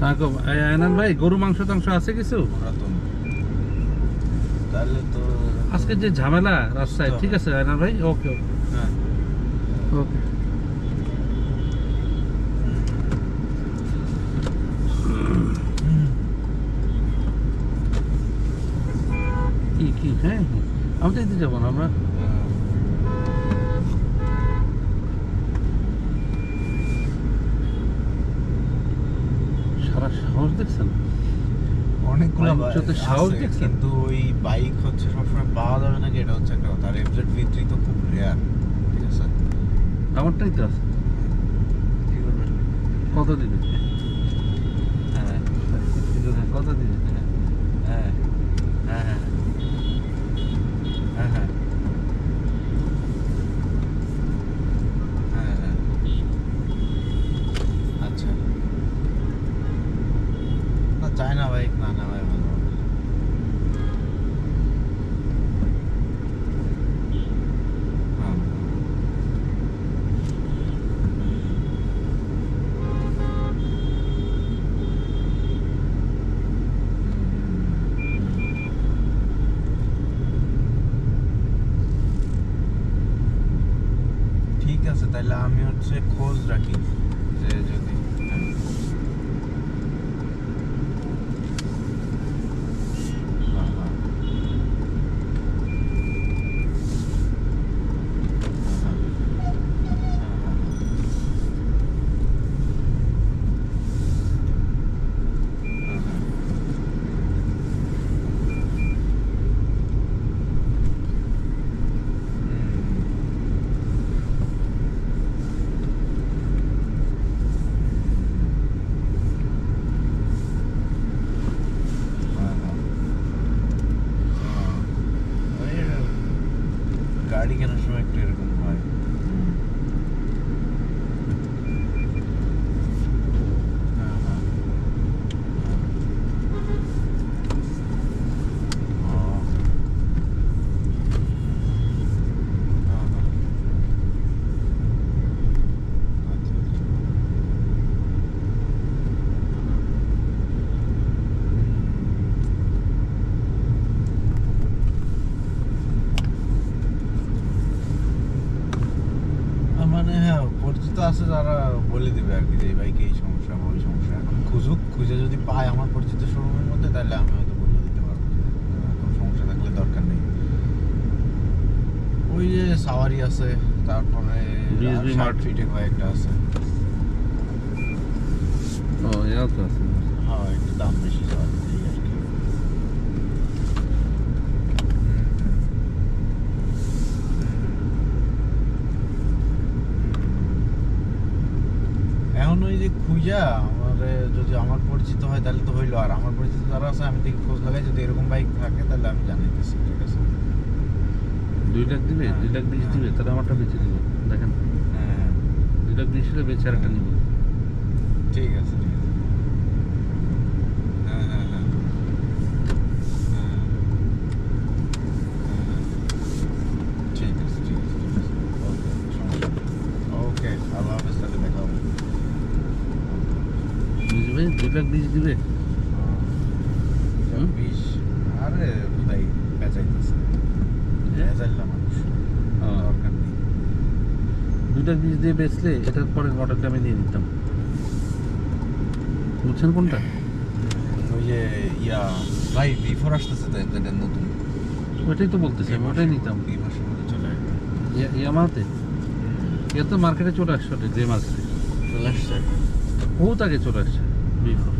আয়নান ভাই, গরু মাংস টাংস আছে কিছু? তাহলে তো আজকে যে ঝামেলা রাস্তায়, ঠিক আছে আয়নান ভাই, ওকে ওকে হ্যাঁ ওকে। কি কি হ্যাঁ হ্যাঁ, আমি তো দিতে যাবো না আমরা। সারা সাহস দেখছেন, অনেকগুলো বাইক সাহস আছে, দেখছেন? কিন্তু ওই বাইক হচ্ছে সবসময় পাওয়া যাবে নাকি এটা হচ্ছে একটা কথা। আর এফজেড ভি3 তো খুব রেয়ার, ঠিক আছে। আমারটাই তো আছে। কি করবেন? কত দিবে? হ্যাঁ কত দিবে? হ্যাঁ হ্যাঁ হ্যাঁ হ্যাঁ হ্যাঁ হ্যাঁ হ্যাঁ আচ্ছা, না চায়না বাইক না নেওয়াই ভালো। হ্যাঁ ঠিক আছে, তাহলে আমি হচ্ছে খোঁজ রাখি যে যদি হ্যাঁ। হ্যাঁ, হ্যাঁ। হ্যাঁ, হ্যাঁ, হ্যাঁ, হ্যাঁ। গাড়ি কেনার সময় একটু এরকম হয়। হ্যাঁ, হ্যাঁ। ও। হ্যাঁ, হ্যাঁ। আচ্ছা, আচ্ছা। মানে হ্যাঁ, পরিচিত আছে যারা বলে দিবে আর কি যে এই বাইকে এই সমস্যা বা ওই সমস্যা। এখন খুঁজুক, খুঁজে যদি পায় আমার পরিচিত শোরুমের মধ্যে, তাহলে আমি হয়তো বলে দিতে পারবো যে কোনো সমস্যা থাকলে দরকার নেই। ওই যে সাওয়ারি আছে, তারপরে BSB মার্ট ফিটে কয়েকটা আছে। ও এও তো আছে। হ্যাঁ, একটু দাম বেশি সাওয়ারি এই আর কি। এখন ওই যে খুঁজা আমারে যদি আমার পরিচিত হয় তাহলে তো হইলো, আর আমার পরিচিত যারা আছে আমি দেখি খোঁজ লাগাই, যদি এরকম বাইক থাকে তাহলে আমি জানাইতেছি, ঠিক আছে। 2 লাখ দিবে, 2 লাখ 20 দিবে, তাহলে আমারটা বেচে দিব। দেখেন, হ্যাঁ 2 লাখ 20 হলে বেচে আরেকটা নিব। ঠিক আছে, ঠিক আছে। হ্যাঁ হ্যাঁ হ্যাঁ হ্যাঁ হ্যাঁ, ঠিক আছে, ঠিক আছে, ঠিক আছে। ওকে, সমস্যা নেই। ওকে, আল্লাহ হাফেজ, তাহলে দেখা হবে। বুঝবে, 2 লাখ 20 দিবে। হুম? 20? আরে ভাই বেচাইতেছে, বেচাইলা মানুষ, ও, দরকার নেই। 2 লাখ 20 দিয়ে বেচলে এটার পরের মডেলটা আমি নিয়ে নিতাম। বুঝছেন কোনটা? ওই যে ইয়া ভাই V4 আসতেছে তো এটা নতুন, ওইটাই তো বলতেছি, আমি ওটাই নিতাম। এই মাসের মধ্যে চলে আসবে। ইয়ামাহাতে এ তো মার্কেটে চলে আসছে, ওটা গ্রে মার্কেটে চলে আসছে। বহুত আগে চলে আসছে। V4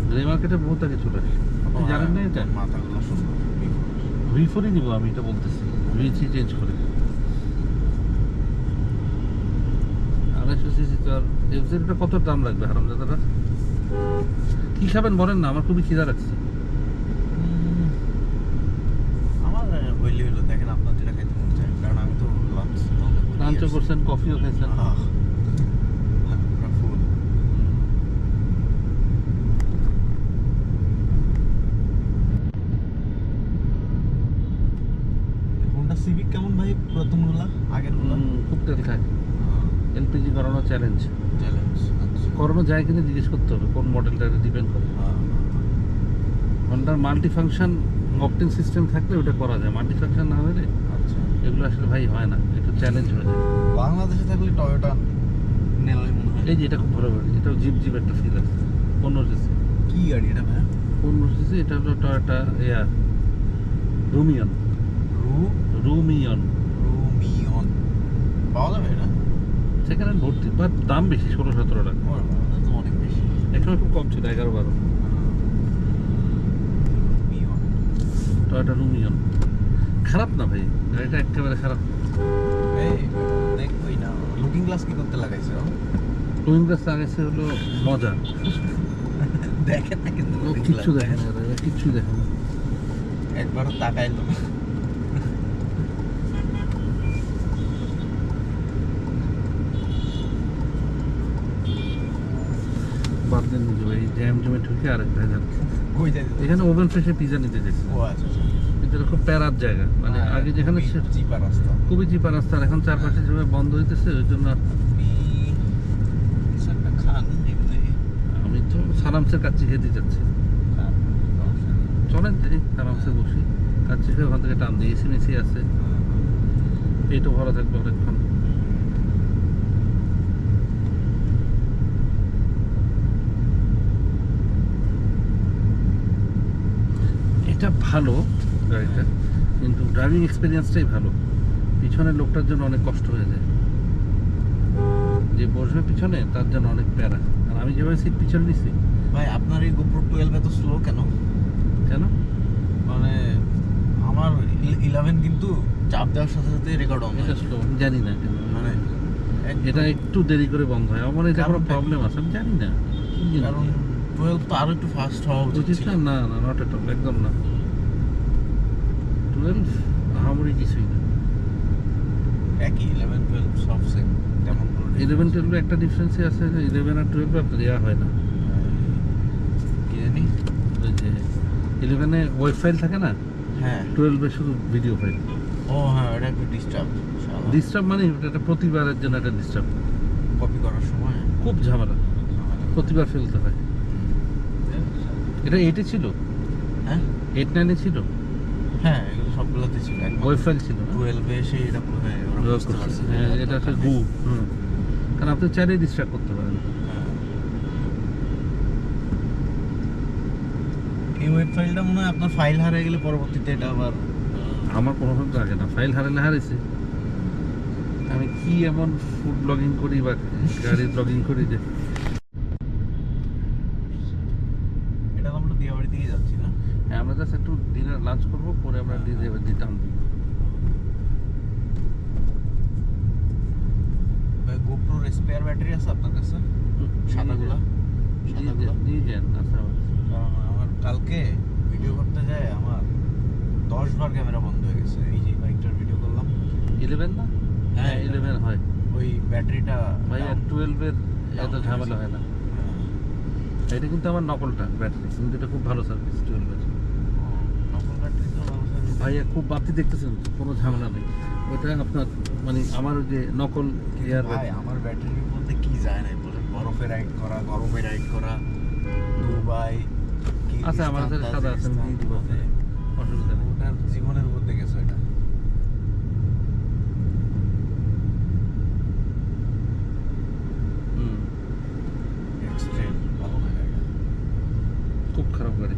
গ্রে মার্কেটে বহুত আগে চলে আসছে, আপনি জানেন না এটা? মাথাগুলো সুন্দর V4ই নিব আমি, এটা বলতেছি। V3 চেঞ্জ করে 250 সিসি তো। আর এফজেডটা কত দাম লাগবে হারামজাদাটা? কি খাবেন বলেন না, আমার খুবই খিদা লাগছে। আমার হইলে হইলো, দেখেন আপনার যেটা খাইতে মন চায়, কারণ আমি তো লাঞ্চও করছেন, কফিও খাইছেন। ফুল। হোন্ডা সিভিক কেমন ভাই, পুরাতনগুলা আগের গুলা? খুব তেল খায়, এলপিজি করানো চ্যালেঞ্জ। চ্যালেঞ্জ। আচ্ছা, করানো যায় কিনা জিজ্ঞেস করতে হবে, কোন মডেলটা ডিপেন্ড করে। হন্ডার মাল্টি ফাংশন অপটিং সিস্টেম থাকলে ওটা করা যায়, মাল্টি ফাংশন না হলে আচ্ছা, এগুলো আসলে ভাই হয় না, একটু চ্যালেঞ্জ হয়ে যায়। বাংলাদেশে থাকলে টয়োটা নেওয়াই মনে হয়। এই যে এটা খুব ভালো গাড়ি, এটাও জিপ জিপ একটা ফিল আছে। 15 সিসি, কি গাড়ি এটা ভাই? 15 সিসি, এটা হলো টয়োটা এয়ার রুমিয়ন। রু রুমিয়ন রুমিয়ন পাওয়া যাবে এটা? সেখানে ভর্তি, বাট দাম বেশি, 16-17 টাকা। ওরে বাবা, এটা তো অনেক বেশি। একসময় খুব কম ছিল, 11-12। রুমিয়ন। টয়োটা রুমিয়ন খারাপ না ভাই, গাড়িটা একেবারে খারাপ না। এই দেখবই না, লুকিং গ্লাস কি করতে লাগাইছে? টুইং গ্লাস লাগাইছে হলো মজা, দেখেন না কিন্তু ও looking কিচ্ছু glass দেখে না, এরা কিচ্ছু দেখে না। একবারও তাকাইলো না। বাদ দেন নিজে ভাই, জ্যাম জমে ঢুকে আরেক ভেজাল। কই যাই? এখানে ওভেন ফ্রেশে পিজা নিতে চাইছে, ও আচ্ছা আচ্ছা। কিন্তু এটা খুব প্যারার জায়গা, মানে হ্যাঁ, আগে যেখানে খুবই ছিল চিপা রাস্তা। খুবই চিপা রাস্তা, আর এখন চারপাশে যেভাবে বন্ধ হইতেছে ওই জন্য আপনি কিছু একটা খান এমনি আমি তো সারামসের কাচ্চি খেতে যাচ্ছি। খান, সমস্যা নেই। চলেন যাই আরামসে বসি, কাচ্চি খেয়ে ওখান থেকে টান দিয়ে এসি মেসি আছে, পেটও ভরা থাকবে অনেকক্ষণ। এটা ভালো গাড়িটা, কিন্তু ড্রাইভিং এক্সপিরিয়েন্সটাই ভালো, পিছনের লোকটার জন্য অনেক কষ্ট হয়ে যায়, যে বসবে পিছনে তার জন্য অনেক প্যারা। আর আমি যেভাবে সিট পিছনে নিচ্ছি, ভাই আপনার এই GoPro 12 এত স্লো কেন? কেন মানে আমার 11 কিন্তু চাপ দেওয়ার সাথে সাথে রেকর্ড অন এটা হয়। স্লো আমি জানি না কেন, মানে এটা একটু দেরি করে বন্ধ হয়, আমার এটা কোনো কারণটা কি? প্রবলেম আছে আমি জানি না কি জানি। কারণ 12 তো আরো একটু ফাস্ট হওয়া উচিত বুঝিস ছিল। না, না না নট এট অল, একদম না। 12 আহামরি কিছুই না। একই 11 12 সব সেম, তেমন কোনো 11-12 একটা ডিফারেন্সই আছে, যে 11 আর 12 আপনার ইয়া হয় না, কি জানি। ওই যে 11-এ ওয়েব ফাইল থাকে না, হ্যাঁ, 12-এ শুধু ভিডিও ফাইল। ও হ্যাঁ, এটা একটু ডিস্টার্ব। ডিস্টার্ব মানে এটা প্রতিবারের জন্য একটা ডিস্টার্ব, কপি করার সময় খুব ঝামেলা, প্রতিবার ফেলতে হয়। এটা 8-এ ছিল, হ্যাঁ 8-9-এ ছিল, হ্যাঁ, এগুলো সবগুলোতে ছিল। ওয়েব ফাইল ছিল না? 12 এ এসে এটা মনে হয় ওরা ব্যবহার বুঝতে করছে। পারছে। হ্যাঁ এটা একটা গু, কারণ আপনি চাইলেই ডিস্ট্রাক্ট করতে পারেন। হ্যাঁ। এই ওয়েব ফাইলটা মনে হয় আপনার ফাইল হারিয়ে গেলে পরবর্তীতে এটা আবার আমার কোনোভাবে লাগে না, ফাইল হারালে হারাইছে। আমি কি এমন ফুড ব্লগিং করি বা গাড়ির ব্লগিং করি যে এটা তো আমরা দিয়াবাড়ি দিকে যাচ্ছি না? হ্যাঁ, আমরা জাস্ট একটু ডিনার লাঞ্চ করবো, পরে আমরা দিতাম। ভাই GoPro-র স্পেয়ার ব্যাটারি আছে আপনার কাছে? সাদাগুলা? সাদাগুলা? নিয়ে যান, আচ্ছা কারণ আমার কালকে ভিডিও করতে যায় আমার 10 বার ক্যামেরা বন্ধ হয়ে গেছে। এই যে বাইকটার ভিডিও করলাম, 11 না? হ্যাঁ 11 হয় ওই ব্যাটারিটা ভাই, আর 12-এর এত down ঝামেলা হয় না। এটা কিন্তু আমার নকলটা ব্যাটারি, কিন্তু এটা খুব ভালো সার্ভিস 12-এর। নকল ব্যাটারি তো ভালো service। ভাইয়া খুব বাতি দেখতেছেন, কোনো ঝামেলা নেই। ওটা আপনার মানে আমার ওই যে নকল এয়ার ভাই আমার ব্যাটারির মধ্যে কি যায় না বলেন, বরফে রাইড করা, গরমে রাইড করা, দুবাই আচ্ছা আমার কাছে সাদা আছে, আমি দিয়ে দিব, অসুবিধা নেই। ওটার জীবনের মধ্যে গেছে এটা। হুম, এক্সট্রেম ভালো না গাড়িটা। খুব খারাপ গাড়ি।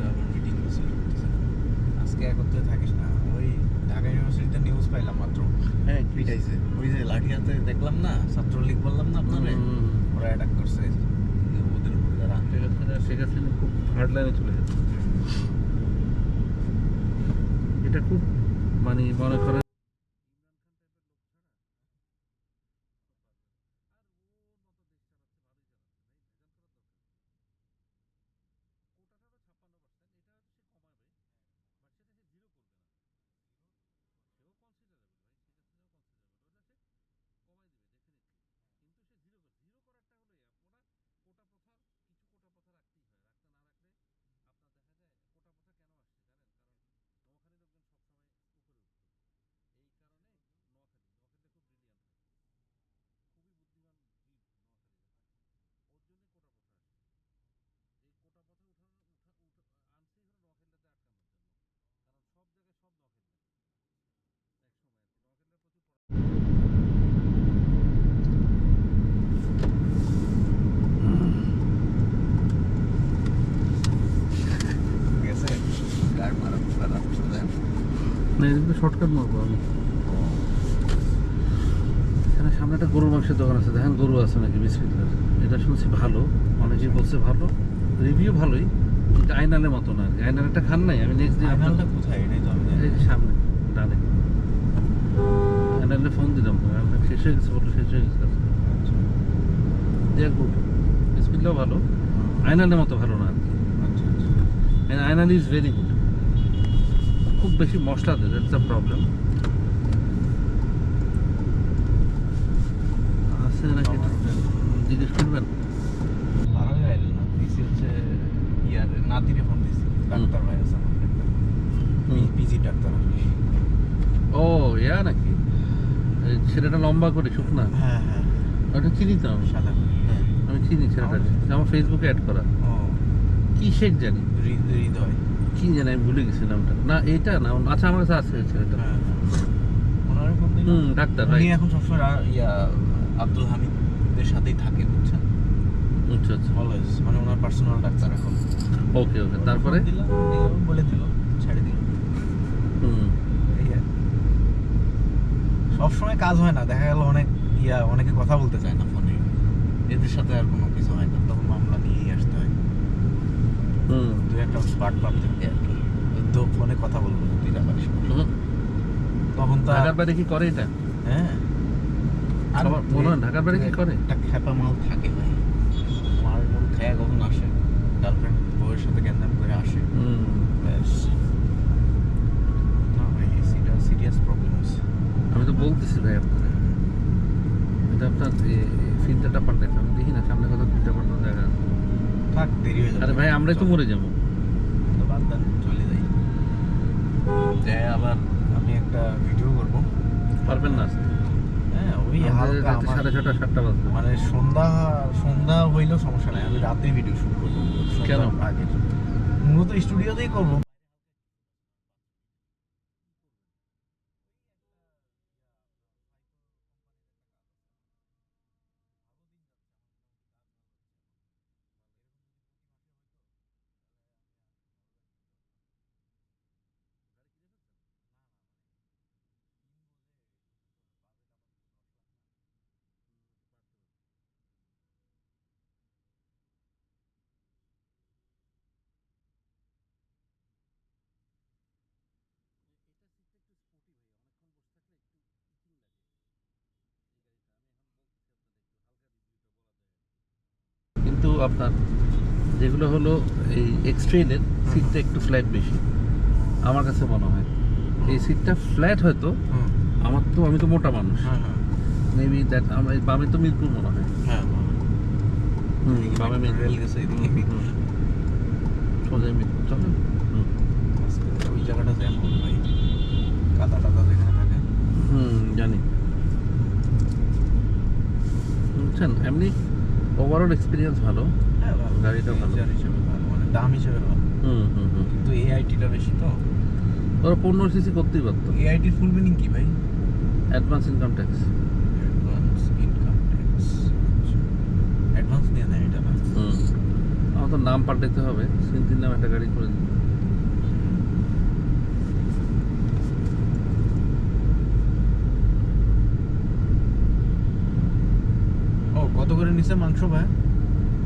আবার মিটিং মিছিল করতেছে। আজকে একত্রে থাকিস না, ওই ঢাকা ইউনিভার্সিটিতে নিউজ পাইলাম মাত্র, হ্যাঁ পিটাইছে। ওই যে লাঠিয়াতে দেখলাম না, ছাত্রলীগ বললাম না আপনারে, ওরা অ্যাটাক করছে ওদের উপরে যারা। শেখ হাসিনা খুব হার্ড লাইনে চলে গেছে। এটা খুব মানে মনে করেন থেকে শর্টকাট মারবো আমি। এখানে সামনে একটা গরুর মাংসের দোকান আছে, দেখেন গরু আছে নাকি বিসমিল্লাহ। এটা শুনছি ভালো, অনেকেই বলছে ভালো, রিভিউ ভালোই, কিন্তু আইনালের মতো না। আইনালটা খান নাই আমি, নেক্সট দিন আইনালটা কোথায় এটাই তো আমি জানি না। এই যে সামনে ডানে আইনালে ফোন দিলাম, আমরা শেষ হয়ে গেছে, বললো শেষ হয়ে গেছে। আচ্ছা দেয়ার গুড, বিসমিল্লাহ ভালো, আইনালের মতো ভালো না আর কি। আচ্ছা আচ্ছা আইনাল ইজ ভেরি গুড। খুব বেশি মশলা দেয়, দ্যাটস দ্য প্রবলেম। আছে নাকি এটা জিজ্ঞেস করবেন? ভালোই আইল না, দিছি হচ্ছে ইয়ার নাতিরে ফোন দিছি, ডাক্তার ভাই আছে আমার একটা পিজি ডাক্তার আর কি। ও ইয়া নাকি, এই ছেলেটা লম্বা করে শুকনা, হ্যাঁ হ্যাঁ ওটা চিনি তো আমি, সাদা হ্যাঁ আমি চিনি ছেলেটাকে, আমার ফেসবুকে অ্যাড করা। ও কি শেখ জানি, হৃদয় কি জানি, আমি ভুলে গেছি নামটা। না এটা না, আচ্ছা আমার কাছে আছে ছেলেটা। হ্যাঁ ওনারে ফোন দিলাম। ডাক্তার উনি ভাই। এখন সবসময় ইয়া আব্দুল হামিদের সাথেই থাকে বুঝছেন, আচ্ছা আচ্ছা, অলওয়েজ, মানে ওনার পার্সোনাল ডাক্তার এখন। ওকে ওকে। তারপরে ফোন দিলাম, দিয়ে ও বলে দিল, ছেড়ে দিল। এই আর কি। সবসময় কাজ হয় না, দেখা গেল অনেক অনেকে কথা বলতে চায় না ফোনে, এদের সাথে আর কোনো কিছু হয় না, তখন মামলা নিয়েই আসতে হয়। দু একটা পার্ট থাকে আর কি, তো ফোনে কথা বলবো তুই টাকা তখন তো ঢাকার বাইরে কি করে এটা? হ্যাঁ আর আমার মনে হয় ঢাকার বাইরে কি করে? একটা খেপা মাল থাকে ভাই, মাল মাল খায় কখন আসে, গার্লফ্রেন্ড বউয়ের সাথে গ্যান্দাম করে আসে, ব্যাস। না ভাই এটা সিরিয়াস প্রবলেম আছে। আমি তো বলতেছি ভাই আপনার, এটা আপনার ফিল্টারটা পাল্টাইতে, আমি দেখি না সামনে কথা ফিল্টার পাল্টানো জায়গা আছে। থাক দেরি হয়ে যাবে। আরে ভাই আমরাই তো মরে যাবো। তো বাদ দেন, চলে যাই। যে আবার আমি একটা ভিডিও করব। পারবেন না আজকে? হ্যাঁ ওই আমাদের হালকা রাতে আমার 6:30 7টা বাজবে। মানে সন্ধ্যা হইলেও সমস্যা নাই, আমি রাতে ভিডিও শুট করবো। কেন? সন্ধ্যার আগে মূলত স্টুডিওতেই করবো। কিন্তু আপনার যেগুলো হলো এই এক্সট্রেনের সিটটা একটু ফ্ল্যাট বেশি আমার কাছে মনে হয়। এই সিটটা ফ্ল্যাট হয়তো, আমি তো মোটা মানুষ, হ্যাঁ হ্যাঁ মেবি দ্যাট। আমার এই বামে তো মিরপুর মনে হয়। হ্যাঁ বামে মিরপুর, রেল গেছে এদিকে। সোজা মিরপুর চলেন। ওই জায়গাটা জ্যাম হবে ভাই, কাদা টাদা যেখানে থাকে। জানি। বুঝছেন, এমনি ওভারঅল এক্সপিরিয়েন্স ভালো। হ্যাঁ ভালো, গাড়িটা ভালো। ফিচার হিসেবে ভালো, মানে দাম হিসেবে ভালো। কিন্তু এআইটিটা বেশি তো। ওরা 15 সিসি করতেই পারতো। এআইটির ফুল মিনিং কি ভাই? Advance income tax. Advance income tax. Advance দিয়ে দেয় এটা না? আমার তো নাম পাল্টাতে হবে, সিন্তির নাম একটা গাড়ি করে দিন। ও কত করে নিছে মাংস ভাই?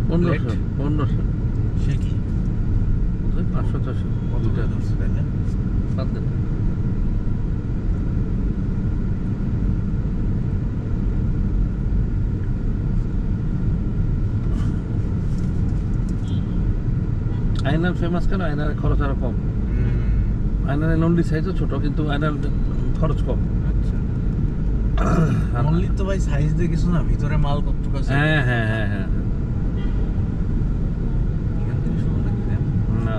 1500 সে কি 500-400 কত করে ধরছে তাইলে? বাদ দেন। আয়নাল ফেমাস কেন? আয়নালের খরচ আরো কম। আয়নালের লন্ডি সাইজও ছোট, কিন্তু আয়নাল খরচ কম। আচ্ছা অনলি তো ভাই সাইজ দিয়ে কিছু না, ভিতরে মাল কতটুকু আছে? হ্যাঁ হ্যাঁ হ্যাঁ হ্যাঁ, এখান থেকে শুরু নাকি? না না